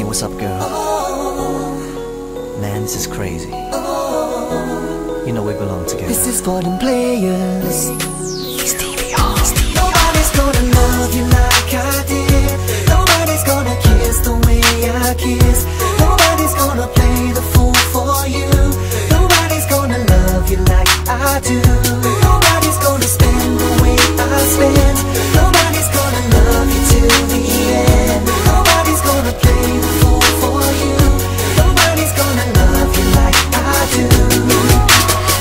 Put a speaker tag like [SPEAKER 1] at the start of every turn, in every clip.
[SPEAKER 1] what's up, girl? Man, this is crazy. You know we belong together.
[SPEAKER 2] This is for them players.
[SPEAKER 1] Stevie.
[SPEAKER 2] Nobody's gonna love you like I did. Nobody's gonna kiss the way I kiss. Nobody's gonna play the fool for you. Nobody's gonna love you like I do. Nobody's gonna spend the way I spend. Nobody's gonna love you till the end. Nobody's gonna play the fool for you. Nobody's gonna love you like I do.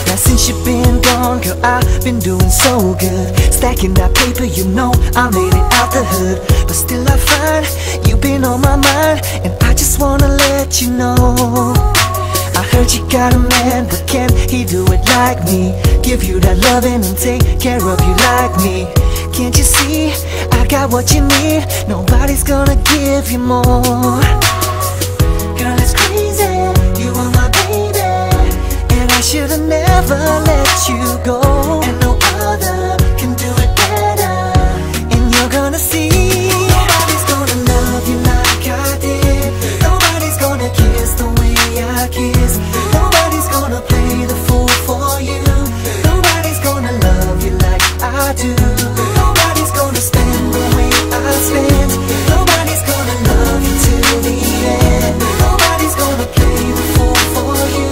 [SPEAKER 2] Now since you've been gone, girl, I've been doing so good. Stacking that paper, you know I made it out the hood. But still I find you've been on my mind, and I just wanna let you know I heard you got a man, but can he do it like me? Give you that loving and take care of you like me. Can't you see, I got what you need. Nobody's gonna give you more. Girl, it's crazy, you are my baby, and I should've never let you go. And no other can do it better, and you're gonna see. Nobody's gonna love you like I did. Nobody's gonna kiss the way I kiss. Nobody's gonna play the fool for you. Nobody's gonna love you like I do. Nobody's gonna spend the way I spend. Nobody's gonna love you till the end. Nobody's gonna play the fool for you.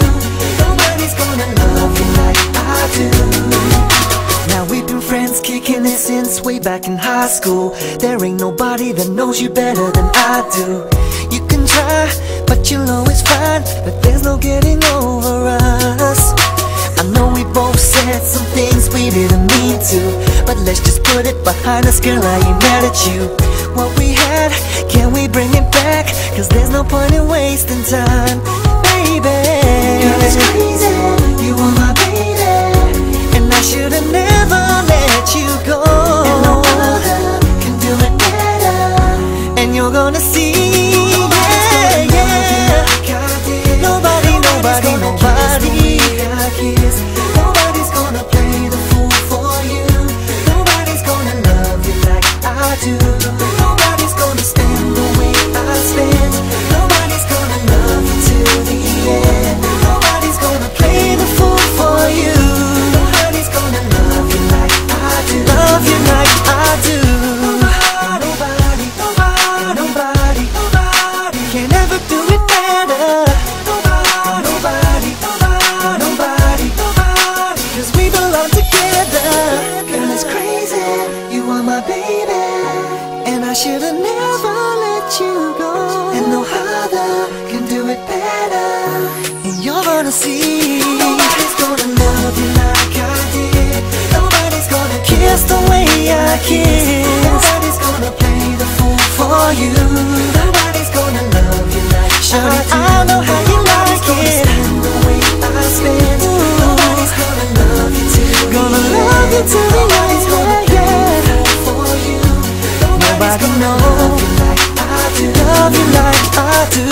[SPEAKER 2] Nobody's gonna love you like I do. Now we've been friends, kicking it since way back in high school. There ain't nobody that knows you better than I do. You can try, but you'll always find that there's no getting over us. I know we both said some things we didn't mean to, but let's just put it behind us, girl, I ain't mad at you. What we had, can we bring it back? Cause there's no point in wasting time, baby. Girl, it's crazy, you are my baby, and I should've never let you go. And no other can do it better, and you're gonna see. Nobody's gonna play the fool for you. Nobody's gonna love you like I do. Nobody's gonna spend the way I spend. Nobody's gonna love you till the end. Nobody's gonna play the fool for you. Nobody's gonna love you like I do. Love you like I do. Nobody can ever do it better. Girl, it's crazy, you are my baby, and I should've never let you go. And no other can do it better, and you're gonna see. Nobody's gonna love you like I did. Nobody's gonna kiss the way I kiss. Nobody's gonna play the fool for you. Nobody's gonna love you like I do. I know how you like it. Spend the way I spend. Nobody's gonna love you till the end. Nobody's gonna play the fool for you. Nobody's gonna love you like I do. Love you like I do.